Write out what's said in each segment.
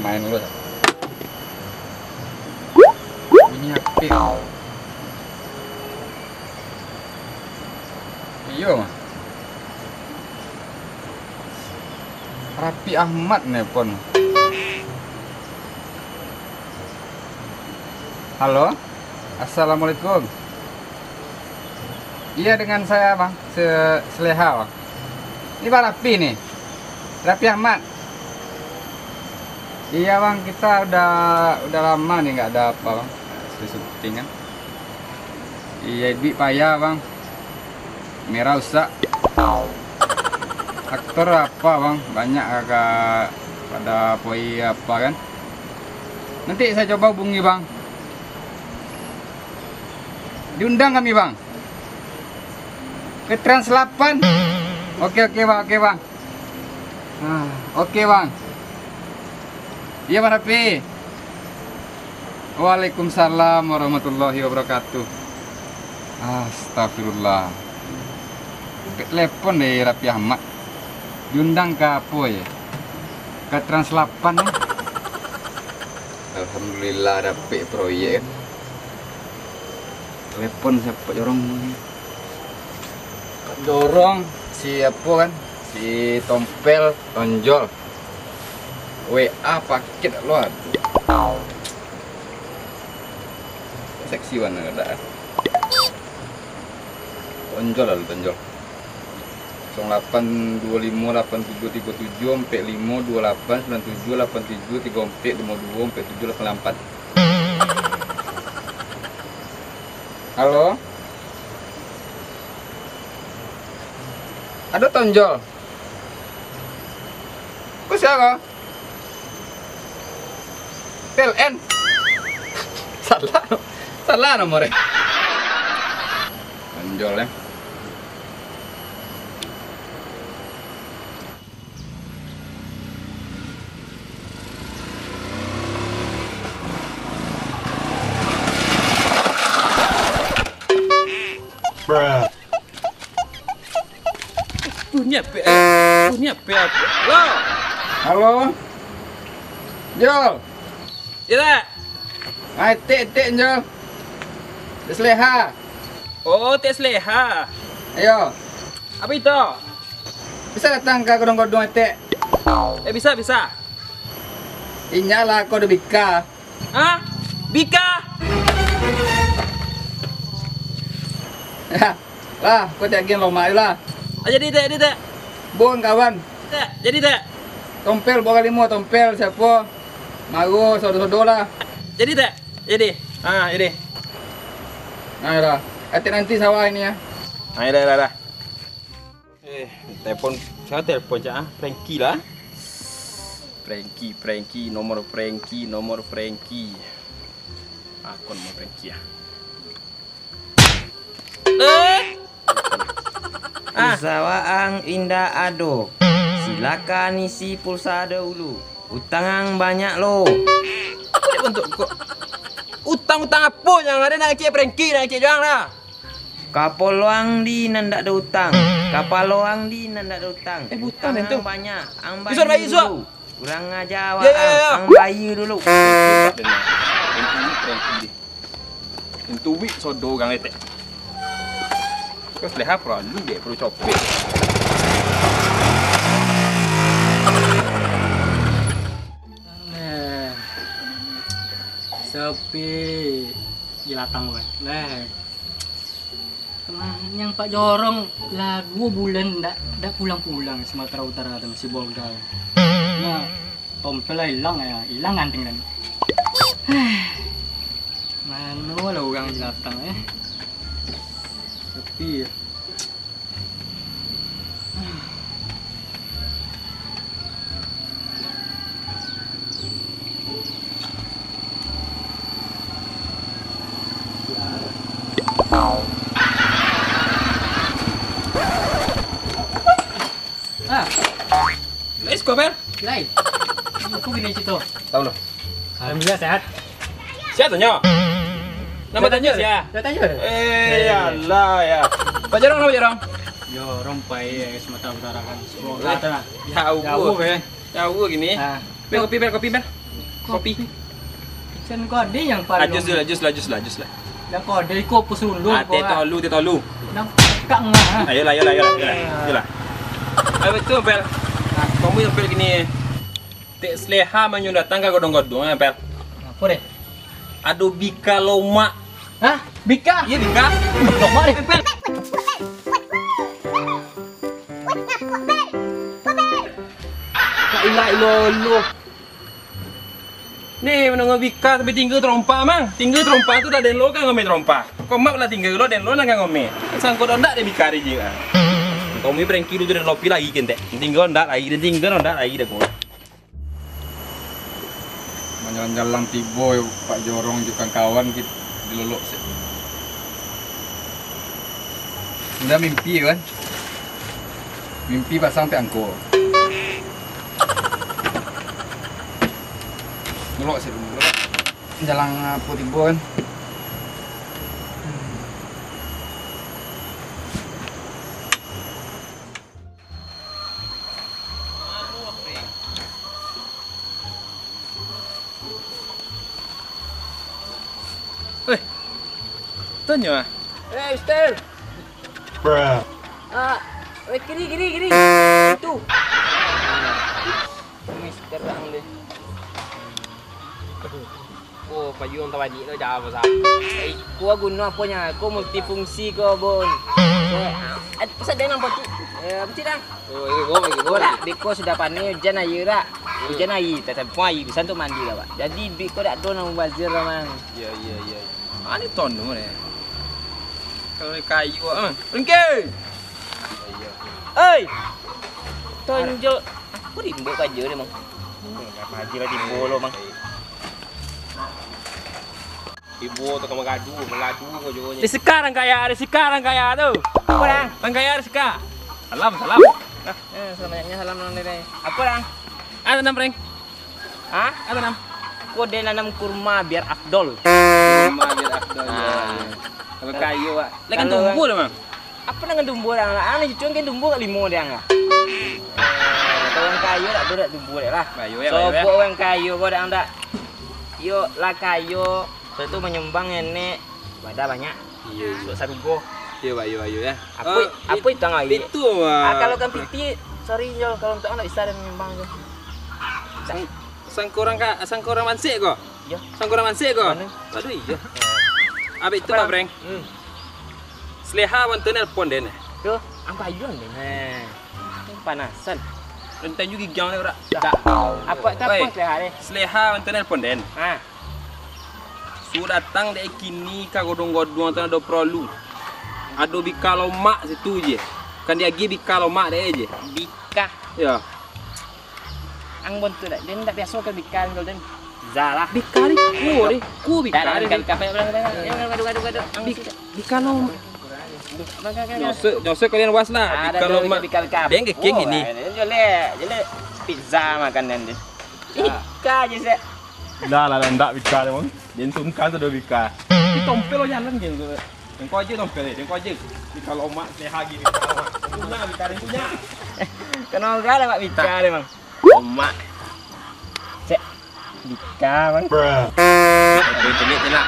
main dulu. Ini HP. Iya mah. Rapi Ahmad nepon. Halo, assalamualaikum. Iya dengan saya bang, Seleha bang. Ini Pak Rapi nih, Rapi Ahmad. Iya bang, kita udah lama nih nggak ada apa bang, syuting kan. Iya Bi payah bang, merah rusak. Aktor apa bang, banyak agak pada poi apa kan. Nanti saya coba hubungi bang. Diundang kami bang ke Trans 8. Oke bang. Oke bang. Iya Pak Rapi. Waalaikumsalam warahmatullahi wabarakatuh. Astagfirullah. Telepon deh Rapi Ahmad. Diundang ke apa ya? Ke Trans 8 ya? Alhamdulillah dapet proyek kan. Telepon siapa dorong siapa kan? Si Tompel tonjol. WA paket lo aduh. Seksi warna ada. Tonjol lalu tonjol. 08258737 4528 97 87 34 52 47 88. Halo? Ada tonjol? Kok siapa? PLN? Salah nomornya. Tonjol ya. Punya PA. Halo? Jol? Iya. Hai, tek Jol. Seleha. Oh, tes leha. Ayo, Apa itu? bisa datang ke gedung-gedung tek. Bisa. Inyalah kau udah bika. Hah? Bika? Ya, lah, kau tak geng loma lah. Jadi teh. Buang kawan. Jadi teh. Tompel bawa limo, tompel siapa? Mago, saudara-saudara lah. Jadi teh. Jadi. Jadi. Nah, lah. Hati nanti sawah ini ya. Dah. Telepon. Saya telepon aja. Frankie lah. Frankie, nomor Frankie. Akun mau Frankie ya. Usahaang indah ado. Silakan isi pulsa dahulu. Utang banyak lo. Untuk kok utang apa yang ada nak cek Frankie nak cek doang lah. Kapal loang di nandak ada utang. Bukan Utang itu. banyak. Ang Bisa bayi dulu. Kurang ajar Ya. ang bayi dulu. Frankie. Untuk wik sodo gang letek. Kau seleha perlu dia perlu copet. Sepi jelatang gue. Yang Pak Jorong lah 2 bulan ndak pulang Sumatera Utara atau masih Bolga. Nah, tompel lah hilang anting kan. Mana lah orang jelatang sepi. Let's go, Ber. Lai. Aku gini situ. Tahu lo. Alhamdulillah sehat. Siapa tanya? Nama tanya siapa? Saya tanya. Yalah ya. Pak Jarong nama Jarong? Yo, rompai Sumatera Utara kan. Jauh Jauh kan. Jauh gini. Nah, Kopi, Ber. Kopi. Sen kode yang paling. Ajus lah. Yang kode iko pusulun. Teh tolu. Nang kang ah. Ayolah. Ayo betul, Pel. Kamu yang Pel gini. Tek sleha manyu datang ke godong-godong ya, Pel. Apa deh? Aduh bika loma. Hah? Bika? Iya bika. Loma deh. Pel. La ilolo. Nih menunggu bika tapi tinggal trompa mang. Tinggal trompa tu dah den lo kan ngome trompa. Kau mak lah tinggal lo den lo nang ngome. Sangko ndak de bika ri je. Kau mi brengki lu den lopi lagi kente. Tinggal ndak lagi dah kau. Jalan-jalan tibo Pak Jorong juga kawan kita dilolok sih. Udah mimpi kan? Mimpi pasang sampai angko. Ngelok sih dulu. Jalan apa tibo kan? Tanya. Mister. Kiri. Itu. Mister ang deh. Oh, payung tawadi lo jawab sa. Ko guna punya, ko multifungsi ko bon. Pasal dia nampak betul dah. Oh, go lah. Biko sudah panen hujan air lah. Hujan air, tetap puai bisa untuk mandi lah, Pak. Jadi biko dak do nang bazir lah, Mang. Iya. Ani ton dong ni. Kalau kayu Rengke. Oi. Tonjol. Aku dimbo aja deh, Mang. Apa aja lah dimbo lo, Mang. Ibu tu kau mengadu kau jualnya. Di sekarang kaya tu. Apa dah? Bang kaya Rizka. Salam. Selamanya salam nang deh. Apa dah? Ada nam Reng. Hah? Ada nam. Kode nanam kurma biar afdol. Rumah dia Abdul. Kalau kayu ah. Lekan Kalau- tumbuh lah, Mang. Apa dengan dumbo dah? Ana cuci kan dumbo kat limo dia ngah. Kalau yang kayu dak berat dumbo dah lah. Kayu ya, So kayu ya. buat orang kayu kau dak anda. Yo lah kayu. Satu menyumbang nenek. Ada banyak. Iya. Buat sarugo. Iya, ya. Apa itu ngah ini? Itu mah. Kalau kan piti, sorry yo kalau untuk anak bisa dan menyumbang tu. Sangkorang mansik kau. Ya. Sangkorang mansik kau. Mana? Aduh iya. Abis itu Pak Breng. Seleha wantu nelpon den. Yo, apa ajuan deh? Panasan. Rentang juga giang ni ora. Tak. Apa Oi. seleha deh? Seleha wantu nelpon den. Ah, Sudah datang dek kini ka godong-godong antara do prolu. Ado bikalo mak situ je. Kan dia gi bikalo mak dek je. bika. Ya. Ang bontu dak. Dia tak biasa ke bikan golden. Zalah. Bikari ku bikari. Kan kafe bilang gadu. Bikalo Jose kalian was lah. Bikalo mak. bikal kafe. Deng ke king ini. Jole pizza makanan dia. Ika je se. Dah lah ndak bika deh, Bang. Dia sungkan tu dah bika. Di tompel lo jalan gitu. Yang kau aja tompel, yang kau aja. Bikalo mak seleha gi bikalo mak. Punya bikari punya. Kenal gak Pak Bika deh, Bang. Mak. Cek. Bika, Bang. Itu ni nak.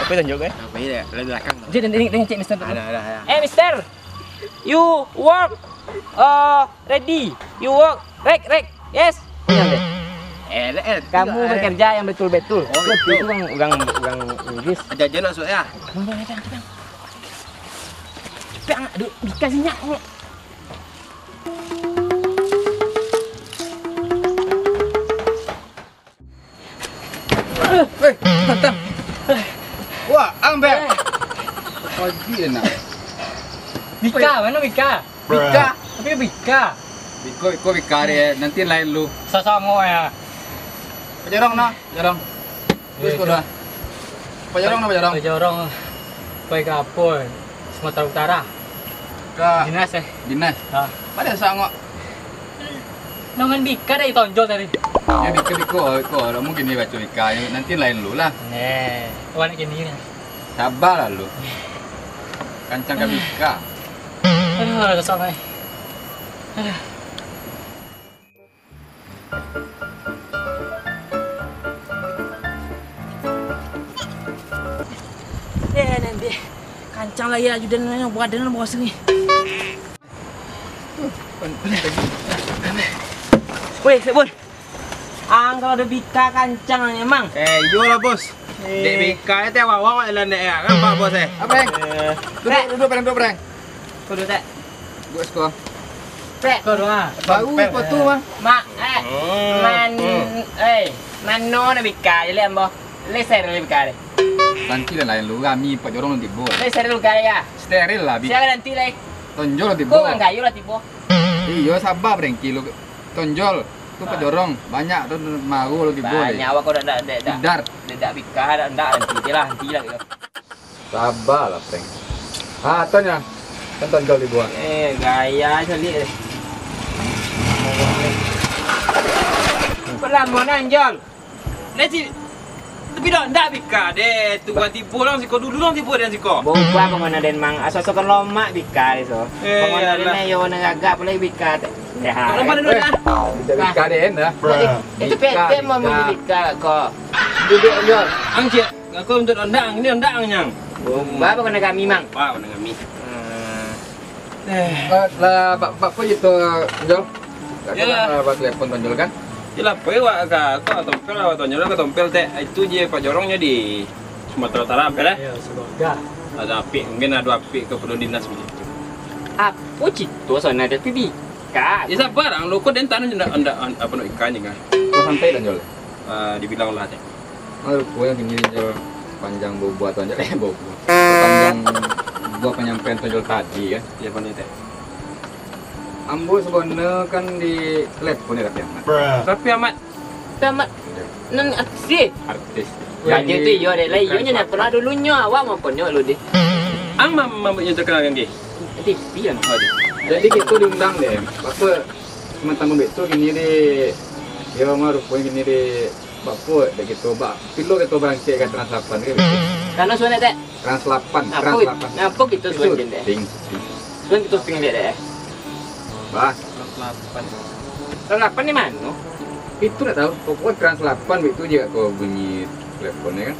Apa tunjuk eh? Apa ini dia? Dalam belakang. Jadi dengan cek Mister. Ada. Mister. You work ready. You work rek. Yes. Kamu bekerja yang betul-betul. Oh, betul. Itu orang Inggris. Aja masuk ya. Bang, dikasihnya. Mantap. Wah, ambek. Pagi enak. Bika, mana Bika? Bika. Tapi Bika. Biko bikari nanti lain lu. Sasongo ya. Pajarong na, jarong. Terus ko na. Pajarong na, pajarong. Jorong. Koi kapol. Sumatera Utara. Ka Dinas eh. dinas. Ha. Pada sango. Nongan Bika dah itonjol tadi. Ya biko, mungkin dia baca bika. Nanti lain lu lah. Nih, warna gini kan. Sabar lah lu. Kancang ke bika. Aduh, kesal nih. Aduh. Dek, kancang lah ya ajudan buat dan bos ni. Woi, Sebun. Kalau ada bika kancang ni emang. Yo lah bos. Dek bika teh awak lah nek kan Pak bos Apa yang? Duduk Breng. Kau duduk tak? Buat skor. Pek. Kau doa. Baru sepatu mah. Mak, mano na bika je le ambo. Le ser le bika le. Nanti lah lain lu kami Pak Jorong nanti bo. Le ser lu kaya ya. Steril lah bi. Siapa nanti le? Tonjol nanti Kau bo. kan kayu lah tibo. Iya sabar Brengki lu. Tonjol. Tu Pak Jorong banyak tu mau lu di bo. Banyak awak kau dak Dar. dak bika dak nanti lah gitu. Sabar lah Breng. Ah, tonya. Kan tonjol di bo. Gaya sekali. Pernah mau nanjol. Leci tapi ndak bika deh tu buat tipu lang siko dulu lang tipu dia siko. Boba pemana den mang asal-asal lomak bika so. Pemana den yo nagagak boleh bika. Ya. Kalau mana dulu dah? Jadi kaden dah. Itu pete mau bika kok. Duduk njol. Angjet, aku untuk ndang ini ndang nyang. Boba pemana kami mang. Wah, dengan kami. Lah Pak itu Tonjol. Ya. Pak telepon Tonjol kan? Jelah pewa kau tompel atau tonjol ke tompel teh itu je Pak Jorongnya di Sumatera Utara apa lah? Ya, semoga. Ada api, mungkin ada api ke perlu dinas begitu. Apa cito sana ada bika. Ya sabar, ang loko den tanah ndak apa no ikannya kan. Kau sampai Tonjol. Dibilang lah teh. Aduh, gue yang gini Tonjol panjang buat Tonjol panjang gua penyampaian Tonjol tadi kan. Ya pan teh. Ambo sebenarnya kan di telepon ya tapi Tapi amat Tamat nan aksi. artis. Gaji tu yo deh lah yo nya pernah dulunya awak mau ponyo lu deh. ang yang terkenal kan dia. TV kan. Jadi gitu diundang deh. Apa teman-teman betul gini deh. Ya ngaruh poin gini deh. Bapak deh gitu, Pak. Pilo gitu bangkit ke Trans 8 gitu. Karena suara teh. Trans 8, Apa Trans 8. apa gitu suara deh. Ting. Suara gitu ping deh. Bah, Kenapa nih mana? itu enggak tahu. Pokoknya Trans 8 itu juga kau bunyi teleponnya kan.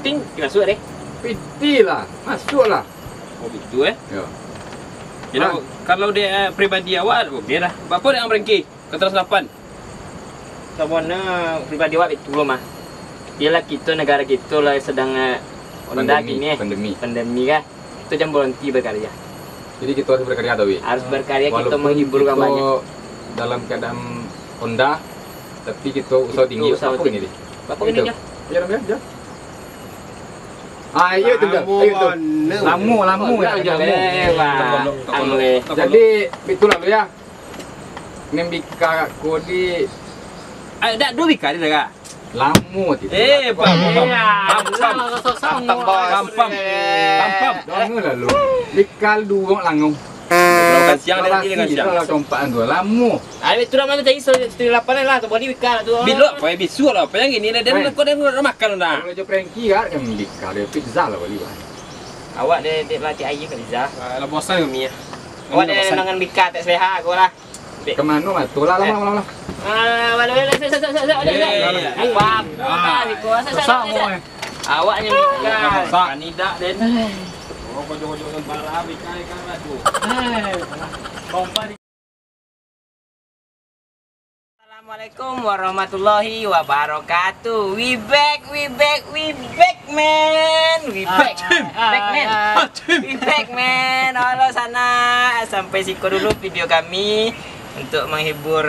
Ting kita suara deh. Piti lah, masuk lah. Oh gitu Ya. Jadi kalau dia pribadi awak, dia dah. Bapak dia yang berengki ke Trans 8. Sebenarnya pribadi awak itu loh mah. Ialah kita negara kita lah sedang rendah gini. Pandemi kan. Itu jam berhenti berkarya. Jadi kita harus berkarya tau, Wi. Harus berkarya kita Walaupun menghibur kita banyak. dalam keadaan rendah, tapi kita usaha tinggi. Usaha Apa tinggi. ini? Bapak ini aja. Ya, ya. Ayo tu dah. Ayo tu. Lamu ya. Jadi itulah lu ya. Nembika kodi Ada dua bika dia dah. lamu tu. Pam. Jangan lah lu. Bikal dua langung. Lakukan siang dan dengan siang. Kalau compaan dua lamu. Ada itu ramai tadi istri lapan lah, tu body bika tu. Bilo, apa bisu lah, apa yang ini dan kau dah makan dah. Kalau je pranky kan yang bikal dia pizza lah balik. Awak dia latih air ke Liza. Lah bosan kami ya. Awak dia dengan bika tak sehat kau lah. Kemana mah? Tu lah lama. Awaknya bika. Kanida den. Oh, kau jogo-jogo parah bika kan lah tu. Assalamualaikum warahmatullahi wabarakatuh. We back man. We back man. Halo sana. Sampai situ dulu video kami untuk menghibur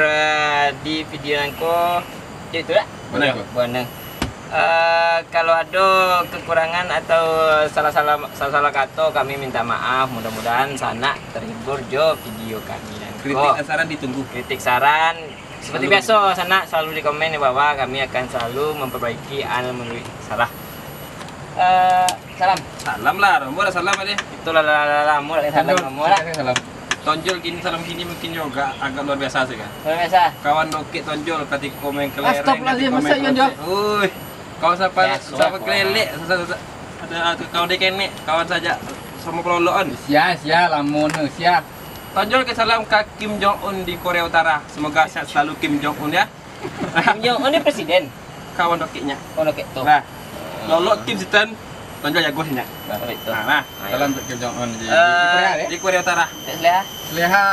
di video nangko. Itu lah. Benar. Kalau ada kekurangan atau salah kata kami minta maaf. Mudah-mudahan sana terhibur jo video kami. Kritik dan saran ditunggu. Kritik saran seperti biasa sana selalu di komen ya bahwa kami akan selalu memperbaiki melalui salah. Salam lah, Romo lah salam ada. Itulah lamu Salam. Tonjol gini salam gini mungkin juga agak luar biasa sih kan. biasa. Kawan dokit tonjol ketika komen kelereng. Astagfirullahaladzim, masa iya, Jo? Uy, kau siapa Ya, kelelek? Ada kawan dekenek, kawan saja sama peloloan. Sia lamun sia. Tonjol ke salam ke Kim Jong Un di Korea Utara. Semoga sehat selalu Kim Jong Un ya. Kim Jong Un ini presiden. Kawan dokitnya. Oh oke tuh. Nah, lolok Kim Sitan Tonjol jago sini. Itu. Nah, Salam untuk Kim Jong Un di Eh, Korea ya. di Korea Utara. Tak selera. Leha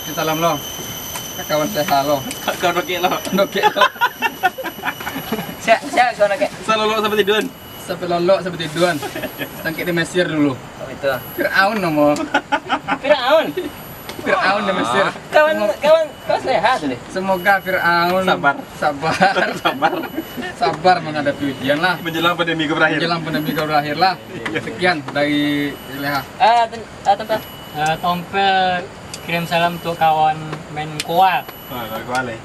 kita salam lo. Kawan Leha lo. Kau dokek lo. Dokek lo. Siap kau nak. Selalu lo sampai tiduran. Sampai lolok seperti duan. Tangkit di Mesir dulu. Oh, itu. Fir'aun nomor. Firaun. Fir'aun di Mesir. Kawan selera tu deh. Semoga Fir'aun Sabar. sabar menghadapi ujian lah. Menjelang pandemi berakhir. Menjelang pandemi berakhir lah. Sekian dari Leha. Tempat. Tompel kirim salam untuk kawan Menkoa. Kau alih.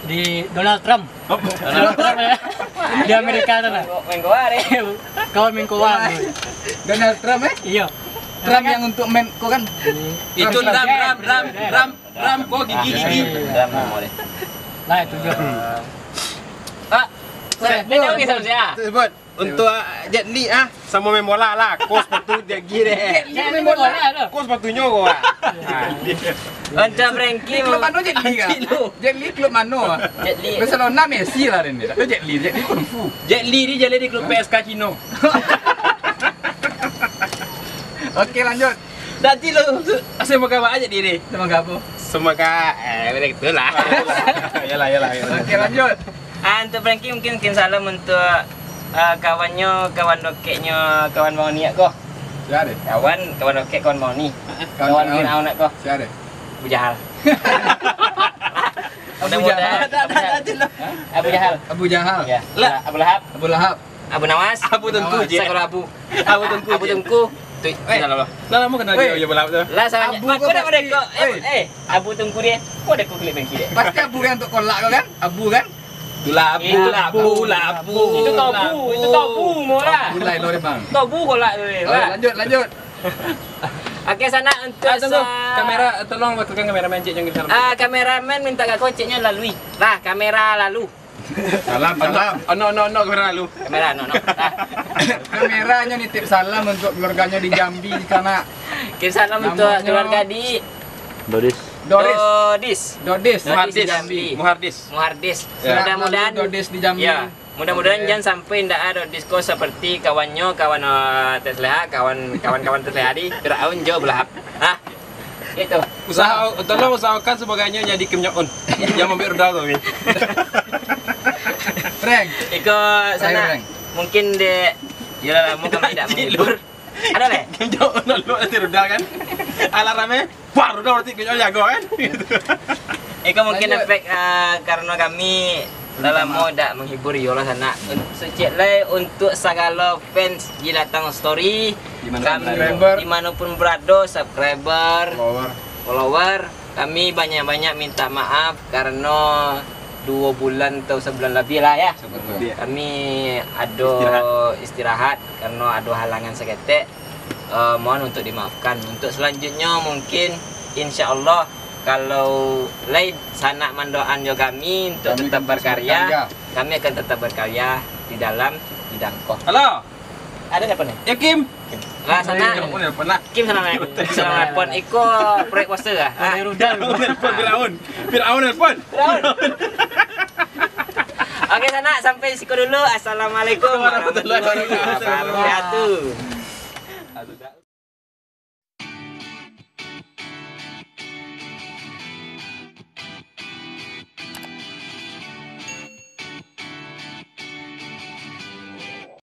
Di Donald Trump. Donald Trump ya. Di Amerika sana. Main gua deh. Kawan Menkoa. Donald Trump Iya. Trump yang untuk Menko kan? Itu ram kok gigi. Dalam nomor deh. Nah itu juga. Dia jauh kisah saya. Sebut untuk Jet Li sama memola lah. Kos sepatu dia gire. Saya ini bola ada. Kos sepatunya kau. Untuk Frankie Klub mana Jet Li kan? Jet Li klub mana? Jet Li. Barcelona Messi lah ini. Tapi Jet Li Kung Fu. Jet Li ni jalan di klub PSK Cino. Oke lanjut. Nanti lo semoga apa aja diri. Semoga apa? Semoga betul lah. Yalah. Oke lanjut. Untuk Frankie mungkin salam untuk kawan dokeknya kawan mau ni kau. Siapa? Kawan dokek kawan mau ni. Kawan Firaun nak kau. Siapa? Abu Jahal. Abu Jahal. Abu Jahal. Abu Jahal. Ya. Abu Lahab. Abu Lahab. Abu Nawas. Abu Tengku je. Saya kalau Abu. Abu Tengku. Abu Tengku. Tu. Salah. Dah lama kenal dia bola tu. Lah saya. Abu Kau kau dah pasti- kau. Abu Tengku dia. Kau ada kau klik Frankie dia. Pasti Abu kan untuk kolak kau kan? Abu kan? Itulah Abu. Itu kau bu murah. Abu lain lori bang. Kau bu kolak tu. Lanjut. Okey sana untuk Tunggu. Kamera tolong betulkan kameraman cik jangan salam. kameraman minta kat kau ceknya lalui. Lah kamera lalu. Salam. No kamera lalu. Kamera no. Lah. Kameranya nitip salam untuk keluarganya di Jambi di sana. Kirim salam untuk Namanya- keluarga di Doris. Dodis. Muhardis. Muhardis. Ya. Mudah-mudahan Dodis di Jambi. Ya, mudah-mudahan Oke. jangan sampai ndak ada disko seperti kawan Tesleha, kawan-kawan Tesleha di Firaun jauh belahap. Itu. Tolong usahakan sebagainya jadi Kim Jong Un. Yang ambil rudal tu. Frank. Iko Saya, sana Frank. mungkin de ya lama kami tidak menghibur. Ada le? Kim Jong Un lalu nanti rudal kan. Alarmnya, wah rudal nanti Kim Jong Un jago kan. Iko mungkin Lanjut. efek karena kami dalam moda menghibur yola sana. Secek lai untuk segala fans Jilatang Story, Subscriber. dimanapun berada, subscriber, follower, kami banyak-banyak minta maaf karena 2 bulan atau sebulan lebih lah ya. Kami ada istirahat karena ada halangan seketek. Mohon untuk dimaafkan. Untuk selanjutnya mungkin insya Allah kalau lain sanak mandoan jo kami untuk Kami tetap akan berkarya, berkarya. kami akan tetap berkarya di dalam bidang kok. Halo. Ada telepon Ya Kim. lah sana. Telepon lah. Kim sana telepon. Iko proyek poster lah. Ada rudal. Firaun telepon. Oke sana sampai situ dulu. Assalamualaikum warahmatullahi wabarakatuh.